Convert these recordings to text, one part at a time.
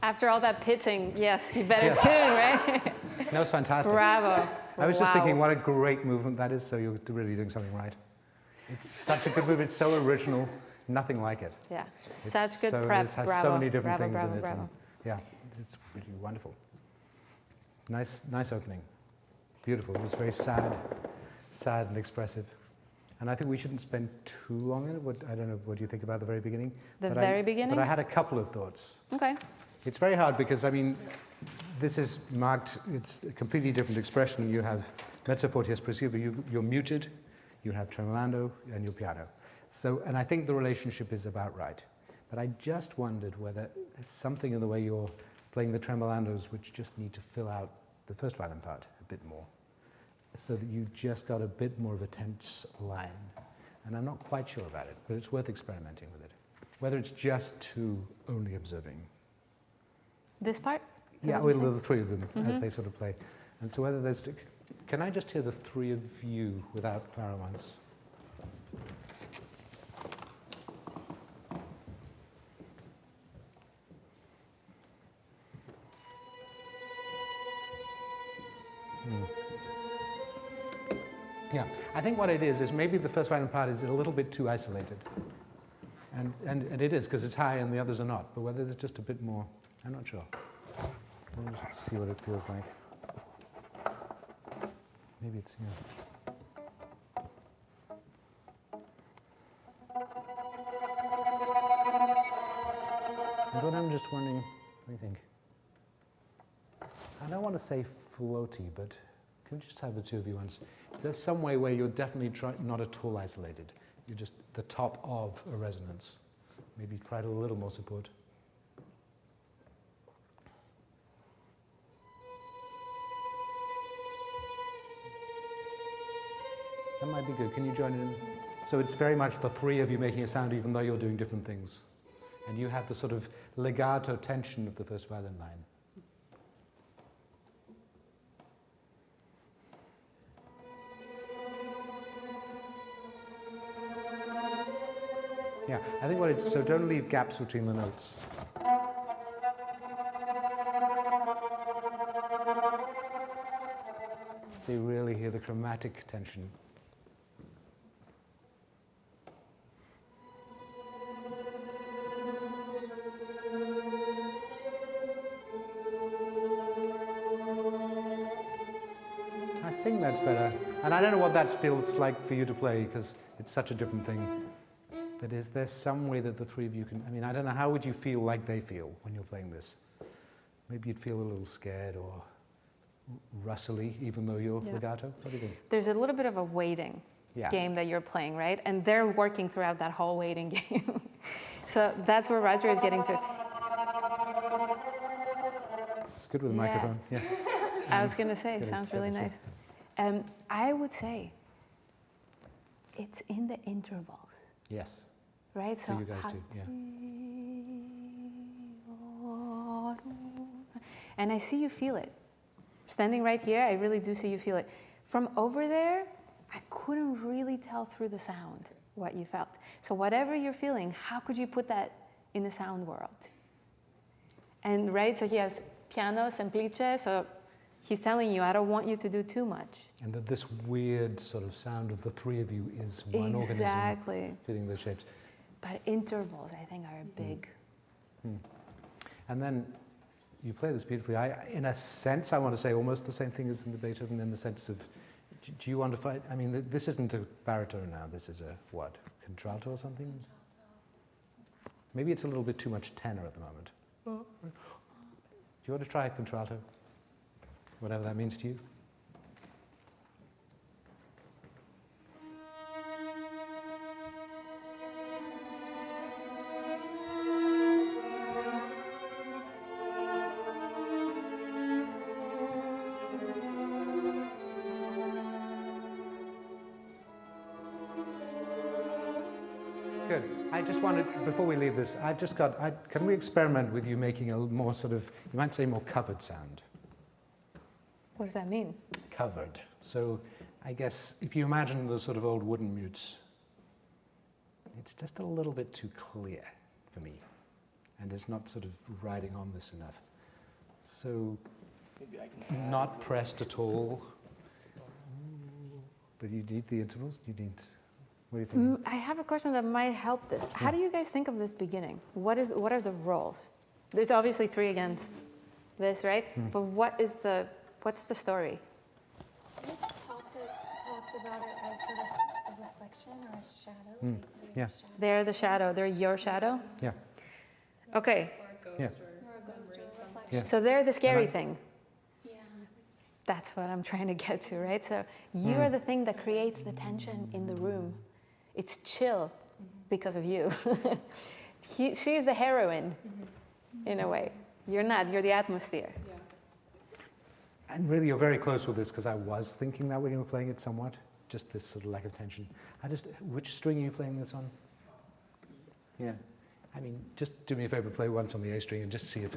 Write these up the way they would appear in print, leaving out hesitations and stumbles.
After all that pitching, yes, you better Yes. tune, right? That was fantastic. Bravo. I was just Wow. thinking, what a great movement that is, so you're really doing something right. It's such a good movement, it's so original, nothing like it. Yeah, It's such good so, prep. It has bravo. so many different bravo, things bravo, in it. bravo. And yeah, it's really wonderful. Nice opening. Beautiful. It was very sad and expressive. And I think we shouldn't spend too long in it. I don't know, what do you think about the very beginning? Beginning? But I had a couple of thoughts. Okay. It's very hard because, I mean, this is marked, it's a completely different expression. You have mezzo forte espressivo, you're muted, you have tremolando, and your piano. So, and I think the relationship is about right. But I just wondered whether there's something in the way you're playing the tremolandos which just need to fill out the first violin part a bit more, so that you just got a bit more of a tense line. And I'm not quite sure about it, but it's worth experimenting with it. Whether it's just to only observing. This part? Yeah, with the three of them as they sort of play. And so whether there's, can I just hear the three of you without Clara once? Yeah, I think what it is maybe the first violin part is a little bit too isolated. And it is, because it's high and the others are not. But whether there's just a bit more, I'm not sure. Let me just see what it feels like. Maybe it's, yeah. And what I'm just wondering, what do you think? I don't want to say floaty, but can we just have the two of you once? Is there some way where you're definitely not at all isolated? You're just the top of a resonance. Maybe try a little more support. That might be good. Can you join in? So it's very much the three of you making a sound even though you're doing different things. And you have the sort of legato tension of the first violin line. Yeah, I think what it's, so don't leave gaps between the notes. You really hear the chromatic tension. I think that's better. And I don't know what that feels like for you to play, because it's such a different thing. But is there some way that the three of you can, I mean, I don't know, how would you feel like they feel when you're playing this? Maybe you'd feel a little scared or rustly, even though you're legato? What do you think? There's a little bit of a waiting game that you're playing, right? And they're working throughout that whole waiting game. So that's where Rosemary is getting to. It's good with the microphone, yeah. I was going to say, it sounds really nice. I would say it's in the intervals. Yes. Right? So you guys too, yeah. And I see you feel it. Standing right here, I really do see you feel it. From over there, I couldn't really tell through the sound what you felt. So whatever you're feeling, how could you put that in the sound world? And right, so he has piano, semplice, so he's telling you, I don't want you to do too much. And that this weird sort of sound of the three of you is one organism fitting those shapes. But intervals, I think, are big. And then you play this beautifully. In a sense, I want to say almost the same thing as in the Beethoven, in the sense of, do you want to find, I mean, this isn't a baritone now, this is a, what, contralto or something? Maybe it's a little bit too much tenor at the moment. Do you want to try a contralto? Whatever that means to you. Good. I just wanted, before we leave this, can we experiment with you making a more sort of, you might say more covered sound? What does that mean? Covered. So I guess if you imagine the sort of old wooden mutes, it's just a little bit too clear for me. and it's not sort of riding on this enough. So Maybe I can not pressed at all. But you need the intervals. You need. What do you think? I have a question that might help this. How do you guys think of this beginning? What are the roles? There's obviously 3 against this, right? But what's the story? We talked about it as sort of a reflection or a shadow. Like Yeah. shadow. They're the shadow. They're your shadow. Yeah. Okay. Yeah. Or a ghost or a reflection. Yeah. So they're the scary Am I- thing. Yeah. That's what I'm trying to get to, right? So you are the thing that creates the tension in the room. It's chill because of you. She's the heroine, in a way. You're not. You're the atmosphere. And really, you're very close with this because I was thinking that when you were playing it somewhat. Just this sort of lack of tension. Which string are you playing this on? Yeah. I mean, just do me a favor, play once on the A string and just see if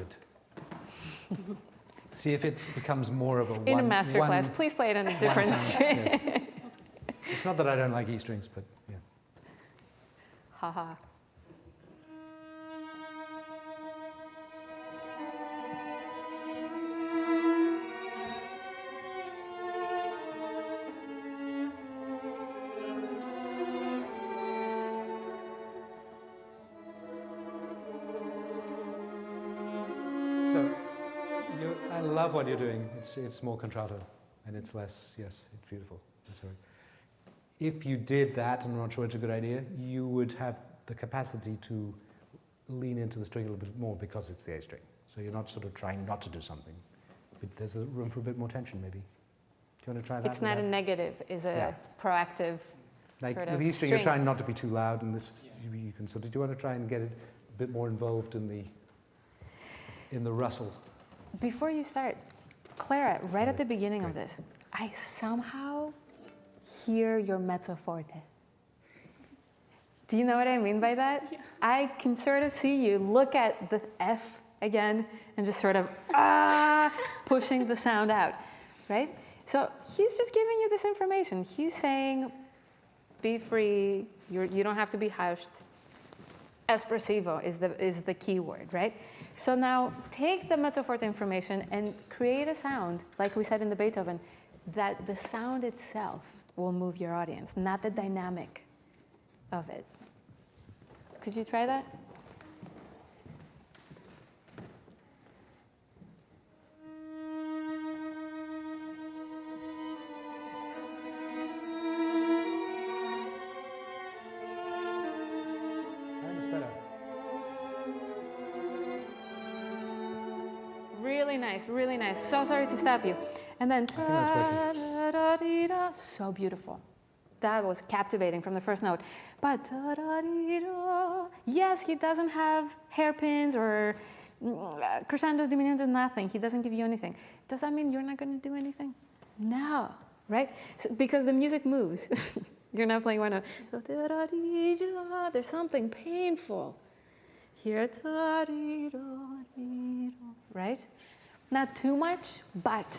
it becomes more of a In a masterclass, please play it on a different string. Yes. It's not that I don't like E strings, but yeah. Haha. I love what you're doing. It's more contralto, and it's less. Yes, it's beautiful. So, if you did that, and I'm not sure it's a good idea, you would have the capacity to lean into the string a little bit more because it's the A string. So you're not sort of trying not to do something, but there's a room for a bit more tension, maybe. Do you want to try that? It's not a negative. It's a proactive. Like sort with of the E string, you're string. trying not to be too loud, and this you can sort of. Do you want to try and get it a bit more involved in the rustle? Before you start, Clara, right at the beginning of this, I somehow hear your mezzo forte. Do you know what I mean by that? Yeah. I can sort of see you look at the F again and just sort of pushing the sound out, right? So he's just giving you this information. He's saying, be free, you don't have to be hushed. Espressivo is the key word, right? So now take the mezzo forte information and create a sound, like we said in the Beethoven, that the sound itself will move your audience, not the dynamic of it. Could you try that? That's better. Really nice, really nice. So sorry to stop you. And then ta-da-da-dee-da. So beautiful. That was captivating from the first note. But ta-da-dee-da. Yes, he doesn't have hairpins or crescendos, diminuendos, nothing. He doesn't give you anything. Does that mean you're not going to do anything? No, right? So, because the music moves. You're not playing one note. Ta-da-dee-da. There's something painful. Here, right? Not too much, but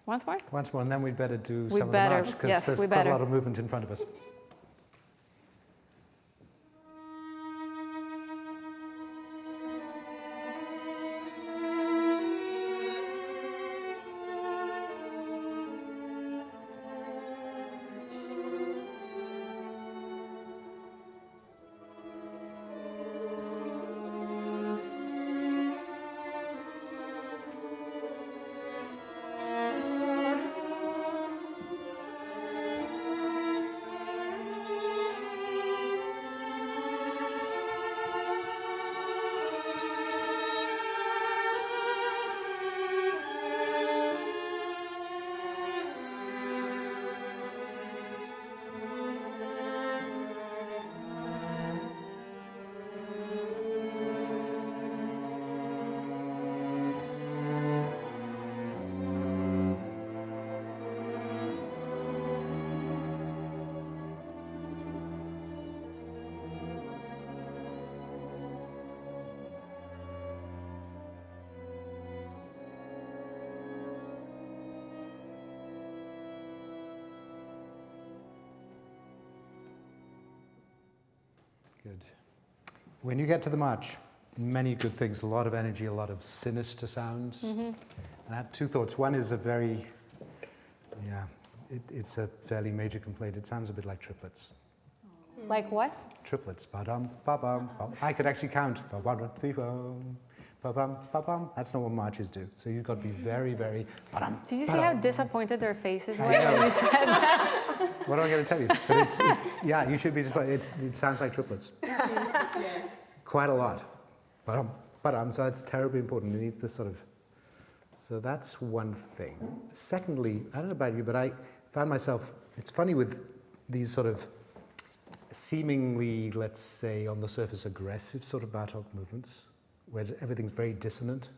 once more. Once more, and then we'd better do We some of the better, march, because yes, there's we quite a better. lot of movement in front of us. When you get to the march, many good things, a lot of energy, a lot of sinister sounds. And I have two thoughts. One is a very, it's a fairly major complaint. It sounds a bit like triplets. Like what? Triplets. Ba-dum, ba-bum, ba. I could actually count. Ba-bum, ba-bum, ba-bum. That's not what marches do. So you've got to be very, very. Ba-dum, Did you see ba-dum. how disappointed their faces were I know. when you said that? What am I going to tell you? But yeah, you should be disappointed. It sounds like triplets. Quite a lot. Ba-dum, ba-dum. So that's terribly important. You need this sort of. So that's one thing. Secondly, I don't know about you, but I found myself. It's funny with these sort of seemingly, let's say, on the surface, aggressive sort of Bartók movements, where everything's very dissonant.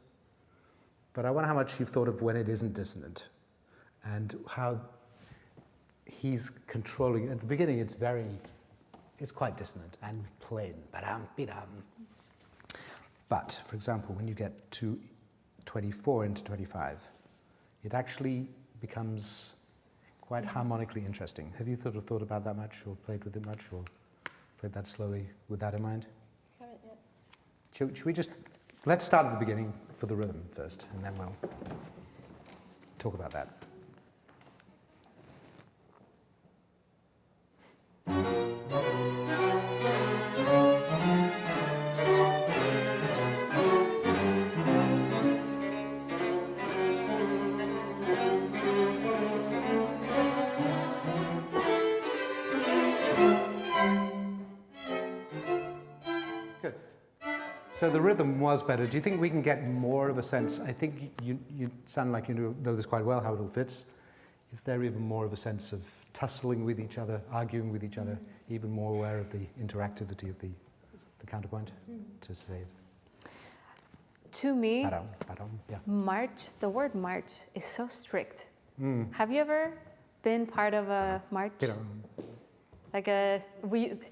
But I wonder how much you've thought of when it isn't dissonant, and how he's controlling. At the beginning, it's quite dissonant and plain. Ba-dum, be-dum. But, for example, when you get to 24 into 25, it actually becomes quite harmonically interesting. Have you thought about that much, or played with it much, or played that slowly with that in mind? I haven't yet. Should we just, let's start at the beginning for the rhythm first, and then we'll talk about that. Good. So the rhythm was better. Do you think we can get more of a sense? I think you sound like you know this quite well, how it all fits. Is there even more of a sense of tussling with each other, arguing with each other, even more aware of the interactivity of the counterpoint, to say it? To me, Ba-dum, ba-dum, yeah. march, the word march is so strict. Have you ever been part of a march? Ba-dum.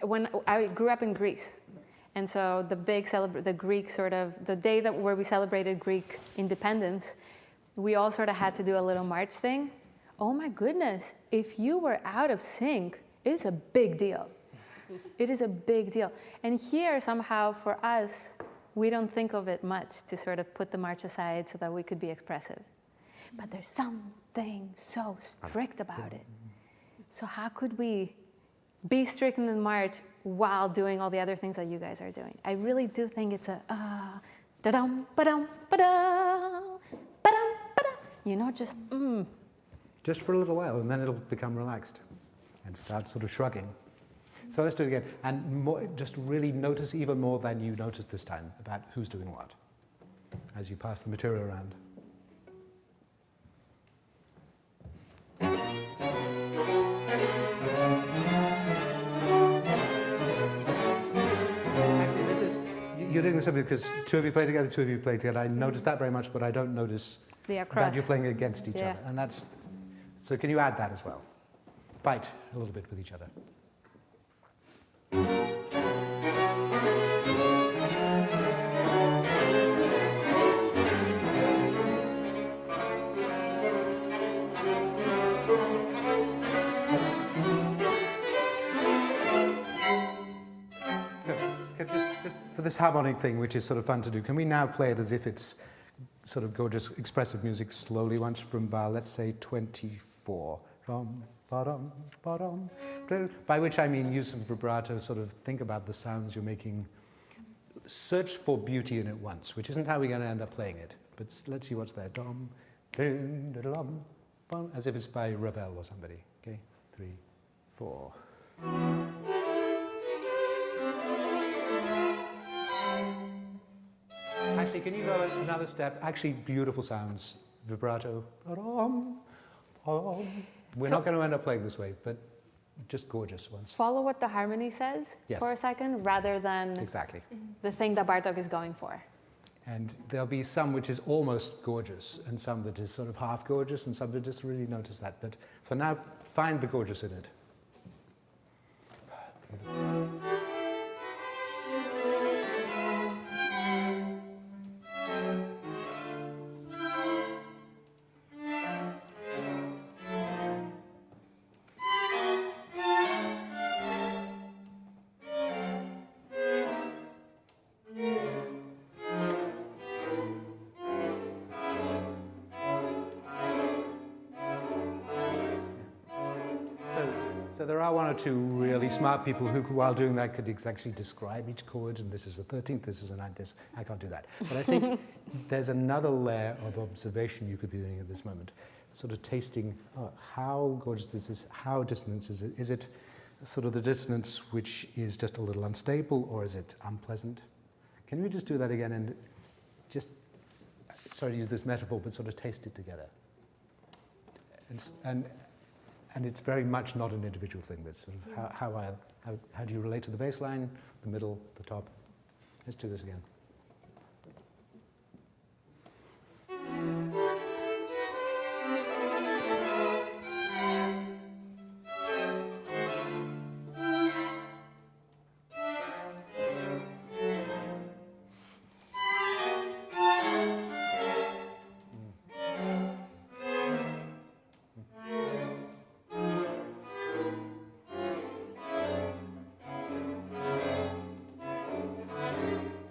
When I grew up in Greece, and so the Greek sort of, the day where we celebrated Greek independence, we all sort of had to do a little march thing. Oh my goodness, if you were out of sync, it's a big deal. It is a big deal. And here, somehow, for us, we don't think of it much to sort of put the march aside so that we could be expressive. But there's something so strict about it. So how could we be strict in the march while doing all the other things that you guys are doing? I really do think it's a da-dum, ba-dum, ba-dum, ba-dum, ba-dum. You know, just Just for a little while, and then it'll become relaxed and start sort of shrugging. So let's do it again. And just really notice even more than you noticed this time about who's doing what as you pass the material around. Actually, you're doing this simply because two of you play together, two of you play together. I notice that very much, but I don't notice that you're playing against each other. And that's, so can you add that as well? Fight a little bit with each other. Just for this harmonic thing, which is sort of fun to do, can we now play it as if it's sort of gorgeous, expressive music slowly once from bar, let's say 24. Ba-dum, ba-dum, by which I mean use some vibrato, sort of think about the sounds you're making. Search for beauty in it once, which isn't how we're going to end up playing it. But let's see what's there. Dum, dum, dum, dum, as if it's by Ravel or somebody. Okay, 3, 4. Actually, can you go another step? Actually, beautiful sounds. Vibrato. Ba-dum, ba-dum. We're not going to end up playing this way, but just gorgeous ones. Follow what the harmony says for a second, rather than exactly the thing that Bartók is going for. And there'll be some which is almost gorgeous, and some that is sort of half gorgeous, and some that just really notice that. But for now, find the gorgeous in it. there are one or two really smart people who, while doing that, could actually describe each chord, and this is the 13th, this is the 9th, this. I can't do that. But I think there's another layer of observation you could be doing at this moment, sort of tasting how gorgeous this is, how dissonant is it? Is it sort of the dissonance which is just a little unstable, or is it unpleasant? Can we just do that again and just, sorry to use this metaphor, but sort of taste it together? And it's very much not an individual thing. This sort of how do you relate to the bass line, the middle, the top? Let's do this again.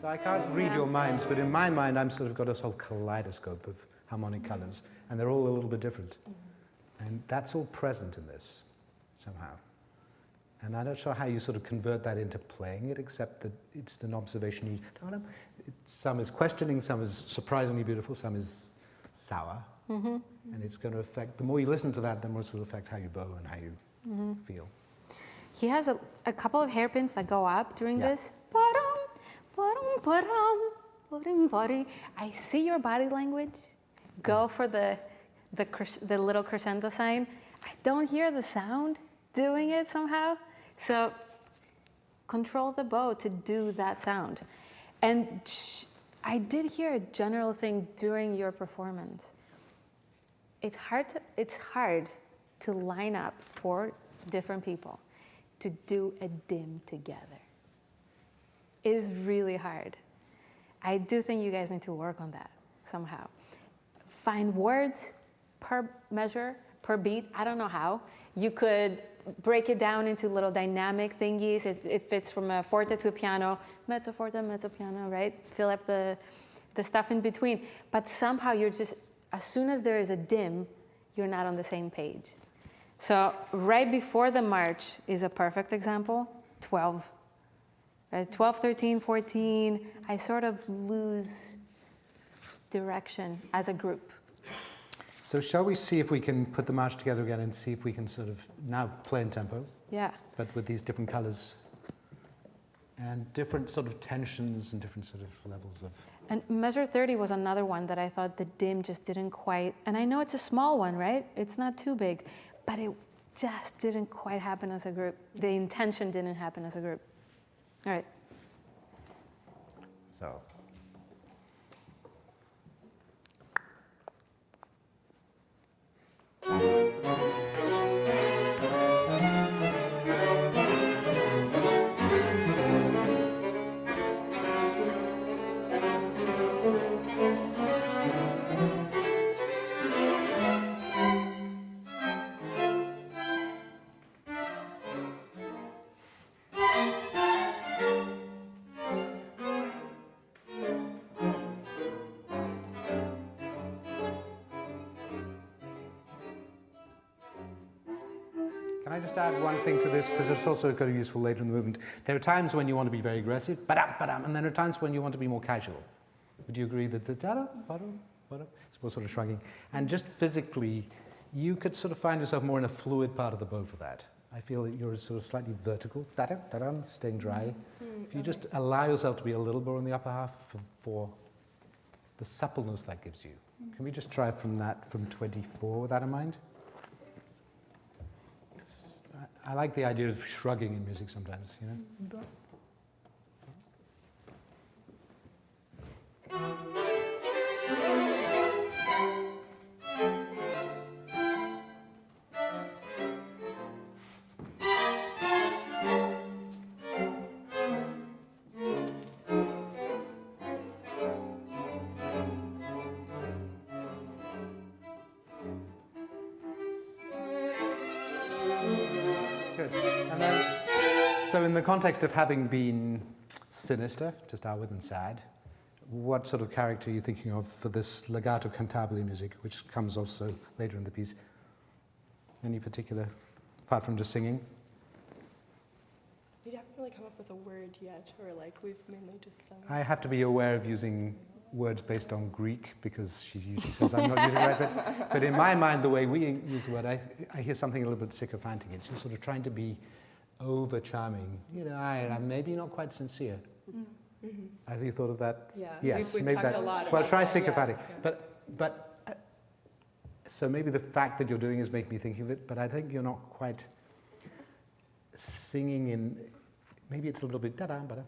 I can't read your minds, but in my mind, I'm sort of got this whole kaleidoscope of harmonic colors, and they're all a little bit different. And that's all present in this, somehow. And I'm not sure how you sort of convert that into playing it, except that it's an observation you don't know. Some is questioning, some is surprisingly beautiful, some is sour. And it's going to affect, the more you listen to that, the more it will affect how you bow and how you feel. He has a couple of hairpins that go up during this. I see your body language. Go for the little crescendo sign. I don't hear the sound doing it somehow. So control the bow to do that sound. And I did hear a general thing during your performance. It's hard to line up 4 different people to do a dim together. It is really hard. I do think you guys need to work on that somehow. Find words per measure, per beat. I don't know how. You could break it down into little dynamic thingies. It fits from a forte to a piano, mezzo forte, mezzo piano, right? Fill up the stuff in between. But somehow you're just, as soon as there is a dim, you're not on the same page. So right before the march is a perfect example, 12. Right? 12, 13, 14, I sort of lose direction as a group. So shall we see if we can put the march together again and see if we can sort of now play in tempo? Yeah. But with these different colors and different sort of tensions and different sort of levels of... And measure 30 was another one that I thought the dim just didn't quite, and I know it's a small one, right? It's not too big, but it just didn't quite happen as a group. The intention didn't happen as a group. All right. So. Can I just add one thing to this, because it's also kind of useful later in the movement. There are times when you want to be very aggressive, and then there are times when you want to be more casual. Would you agree that the it's more sort of shrugging? And just physically, you could sort of find yourself more in a fluid part of the bow for that. I feel that you're sort of slightly vertical, staying dry. If you just allow yourself to be a little more in the upper half for the suppleness that gives you. Can we just try from 24 with that in mind? I like the idea of shrugging in music sometimes, you know? Good. And then, so in the context of having been sinister to start with and sad, what sort of character are you thinking of for this legato cantabile music, which comes also later in the piece? Any particular, apart from just singing? We haven't really come up with a word yet, or like we've mainly just sung. I have to be aware of using words based on Greek because she usually says I'm not using it right. But in my mind, the way we use the word, I hear something a little bit sycophantic. It's just sort of trying to be over charming. You know, I'm maybe not quite sincere. Mm-hmm. Have you thought of that? Yeah. Yes, we've maybe talked that. a lot Well, about try that, sycophantic. yeah. But so maybe the fact that you're doing is making me think of it. But I think you're not quite singing in. Maybe it's a little bit da-da, but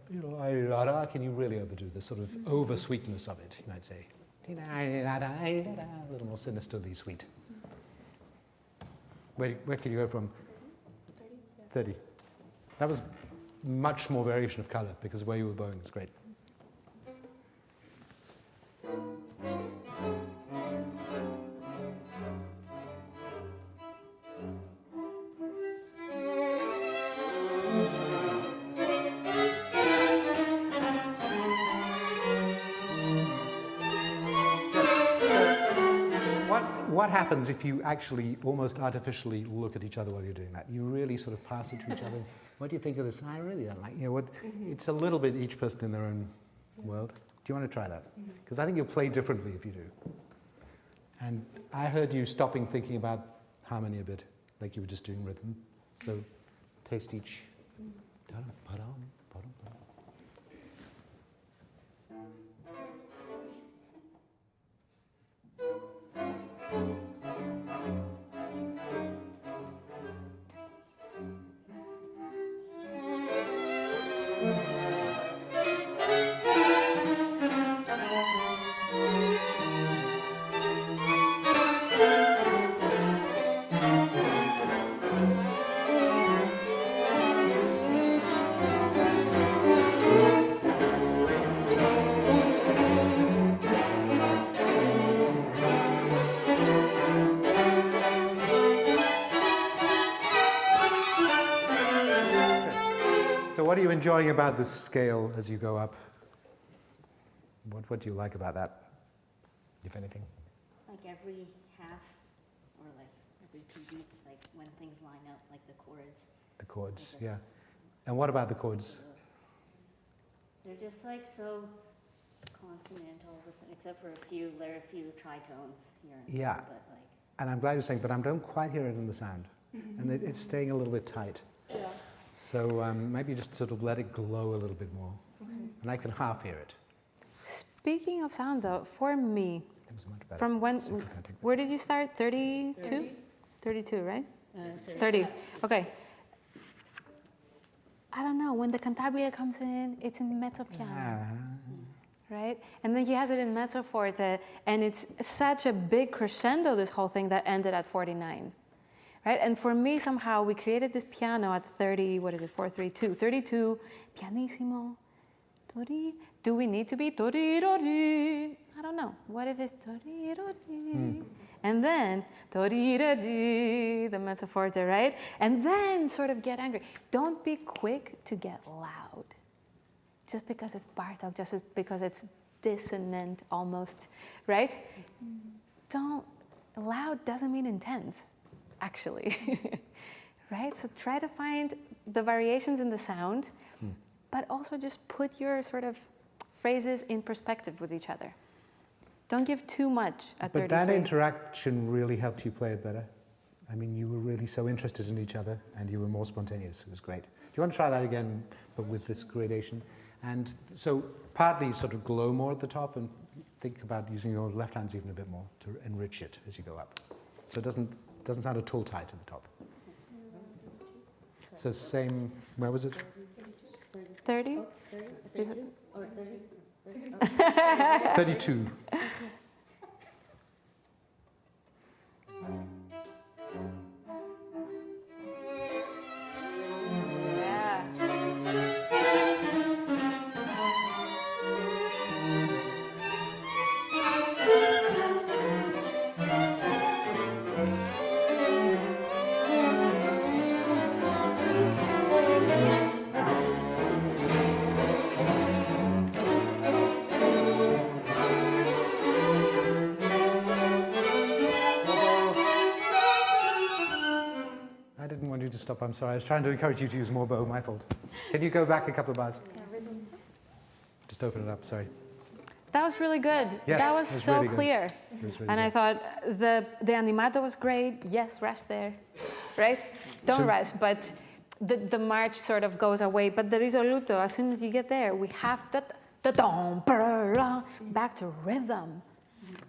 can you really overdo the sort of over-sweetness of it, you might say. A little more sinisterly sweet. Where can you go from? 30. That was much more variation of colour because the way you were bowing is great. What happens if you actually almost artificially look at each other while you're doing that? You really sort of pass it to each other. What do you think of this? I really don't like, it's a little bit each person in their own world. Do you want to try that? Because I think you'll play differently if you do. And I heard you stopping thinking about harmony a bit, like you were just doing rhythm. So taste each. What are you enjoying about this scale as you go up? What do you like about that, if anything? Like every half, or like every 2 beats, like when things line up, like the chords. The chords, yeah. And what about the chords? They're just like so consonant all of a sudden, except for a few tritones here and Yeah. there, but like. And I'm glad you're saying, but I don't quite hear it in the sound. And it's staying a little bit tight. Yeah. So maybe just sort of let it glow a little bit more. And I can half hear it. Speaking of sound, though, for me, It was much better. from when, Sycophantic. where did you start? 32? 32, right? 30. Okay. I don't know. When the cantabile comes in, it's in mezzo piano, right? And then he has it in mezzo forte, and it's such a big crescendo, this whole thing, that ended at 49. Right? And for me, somehow, we created this piano at 30, 432, 32, pianissimo, tori. Do we need to be tori, tori? I don't know. What if it's tori, tori? And then tori, tori, the mezzo forte, right? And then sort of get angry. Don't be quick to get loud. Just because it's Bartók, just because it's dissonant almost, right? Loud doesn't mean intense. Actually, right? So try to find the variations in the sound, but also just put your sort of phrases in perspective with each other. Don't give too much at 33. But that interaction really helped you play it better. I mean, you were really so interested in each other and you were more spontaneous. It was great. Do you want to try that again, but with this gradation? And so partly sort of glow more at the top and think about using your left hands even a bit more to enrich it as you go up. So it doesn't sound at all tight at the top. So same, where was it? 30? 32 or 30? 32. Yeah. I didn't want you to stop, I'm sorry. I was trying to encourage you to use more bow, my fault. Can you go back a couple of bars? Just open it up, sorry. That was really good. Yes, that was it was so really good. clear. It was really And I good. thought the animato was great. Yes, rush there, right? Don't So- rush, but the march sort of goes away. But the risoluto, as soon as you get there, we have back to rhythm,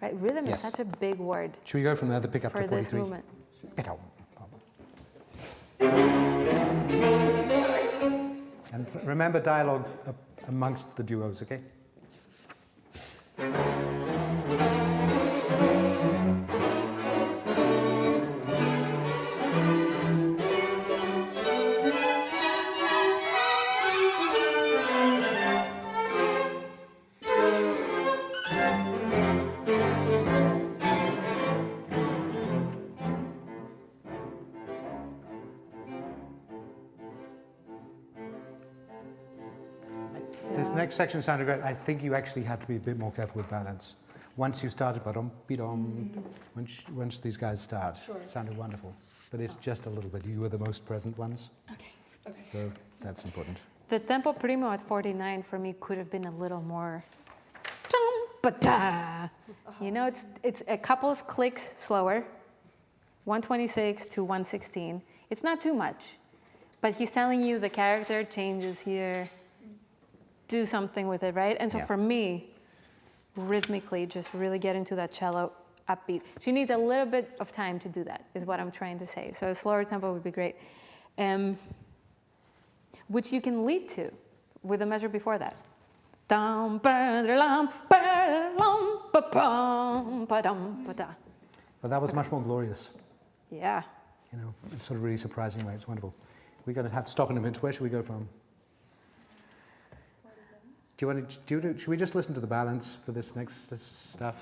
right? Rhythm Yes. is such a big word Should we go from there, the pick up for to this 43? movement. And remember dialogue amongst the duos, okay? This next section sounded great. I think you actually have to be a bit more careful with balance. Once you started, once these guys start, it sounded wonderful. But it's just a little bit. You were the most present ones. Okay. So that's important. The tempo primo at 49 for me could have been a little more. Dum-ba-da. You know, it's a couple of clicks slower, 126 to 116. It's not too much, but he's telling you the character changes here. Do something with it, right? And so Yeah. for me, rhythmically, just really get into that cello upbeat. She needs a little bit of time to do that, is what I'm trying to say. So a slower tempo would be great. Which you can lead to with the measure before that. Dum, ba-da-lam, ba-da-lam, ba-bum, ba-dum, ba-da. But that was much more glorious. Yeah. You know, it's sort of really surprising way. It's wonderful. We're going to have to stop in a minute. Where should we go from? Should we just listen to the balance for this next stuff?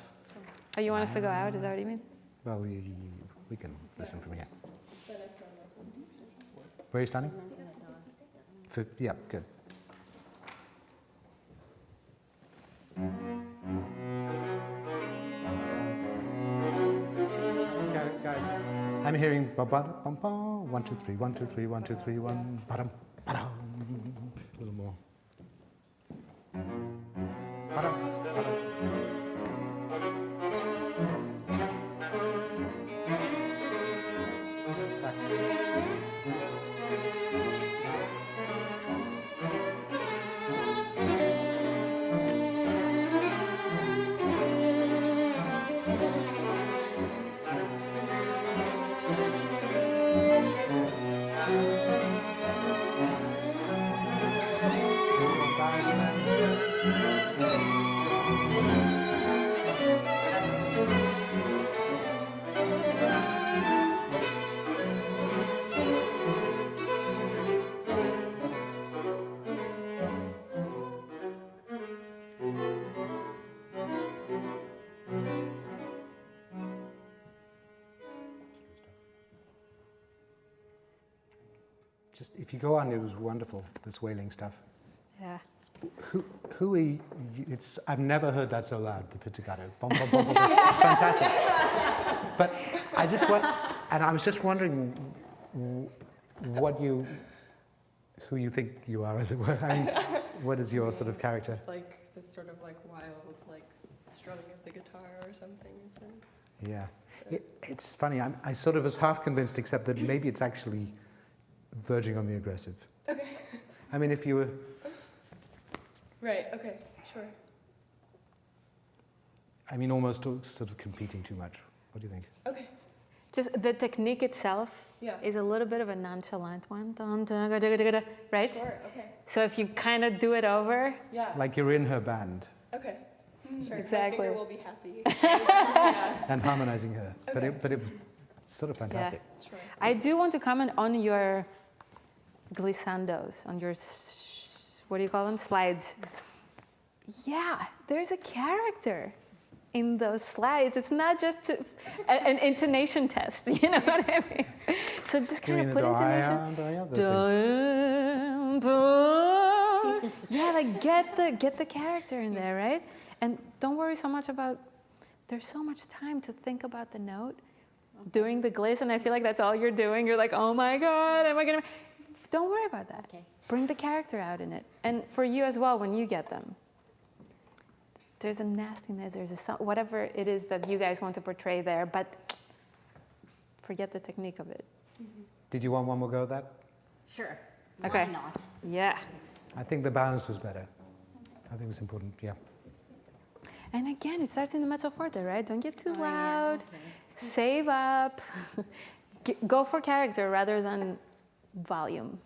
Oh, you want us to go out? Is that what you mean? Well, we can listen from here. Where are you standing? Yeah, good. Guys, I'm hearing ba-ba-dum-bum, 1, 2, 3, 1, 2, 3, 1, 2, 3, 1, ba-dum, ba-dum. A little more. Ba-dum, ba-dum. Back. Just if you go on, it was wonderful. This wailing stuff. Yeah. Who are you? I've never heard that so loud. The pizzicato. Bom, bom, bom, bom, bom. It's fantastic. But I was just wondering who you think you are, as it were. I mean, what is your sort of character? It's like this sort of like wild, like strumming of the guitar or something. Yeah, it's funny. I sort of was half convinced, except that maybe it's actually verging on the aggressive. Okay. I mean, if you were. Right. Okay. Sure. I mean, almost sort of competing too much. What do you think? Okay. Just the technique itself Yeah. is a little bit of a nonchalant one, right? Sure. Okay. So if you kind of do it over, Yeah. Like you're in her band Okay. Sure. Exactly. My finger will be happy. Yeah. and harmonizing her, Okay. but it was sort of fantastic. Sure. I do want to comment on your glissandos, on your, what do you call them, slides. Yeah, there's a character in those slides. It's not just an intonation test, you know what I mean? So just You kind mean of the put intonation. those things? Yeah, like get the character in there, right? And don't worry so much about, there's so much time to think about the note during the gliss, and I feel like that's all you're doing. You're like, oh my God, am I gonna? Don't worry about that. Okay. bring the character out in it. And for you as well, when you get them, there's a nastiness, there's a whatever it is that you guys want to portray there, but forget the technique of it. Did you want one more go at that? Sure. Okay. Why not? Yeah. I think the balance was better. I think it's important, yeah. And again, it starts in the mezzo forte, right? Don't get too Oh, yeah, loud. okay. Save up. Go for character rather than volume.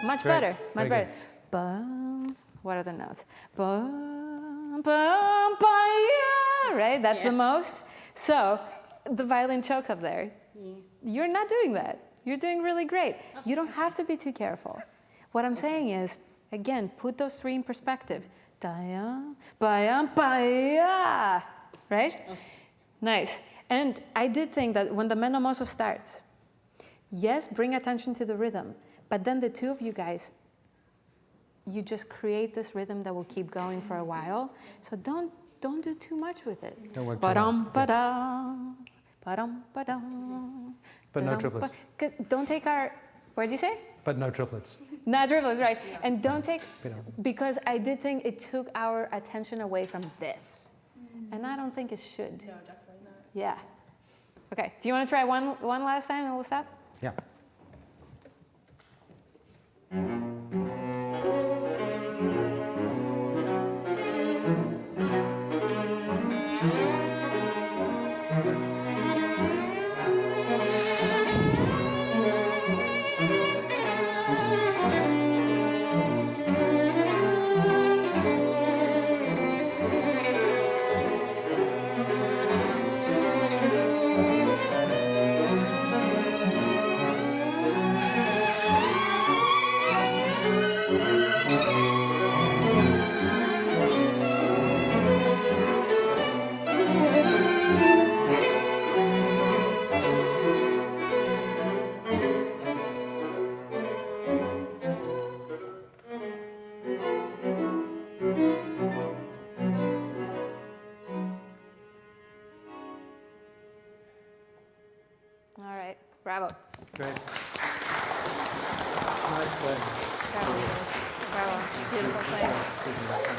Much Great. better, much Very better. Bum. What are the notes? Bum, bum, bum, yeah. Right? That's the most. So the violin chokes up there. Yeah. You're not doing that. You're doing really great. You don't have to be too careful. What I'm saying is, again, put those three in perspective. Da-ya, ba-ya, ba-ya. Right? Okay. Nice. And I did think that when the meno mosso starts, yes, bring attention to the rhythm. But then the two of you guys, you just create this rhythm that will keep going for a while. So don't do too much with it. Don't work too Ba-dum, hard. ba-dum, ba-dum, ba-dum, But no ba-dum, triplets. Because don't take our, what did you say? But no triplets. Not triplets, right. And don't take, You know. because I did think it took our attention away from this. And I don't think it should. No, definitely not. Yeah. Okay, do you want to try one last time and we'll stop? Yeah. All right, bravo. Great. Nice playing. Bravo, leaders. Bravo, beautiful playing. Speaking of-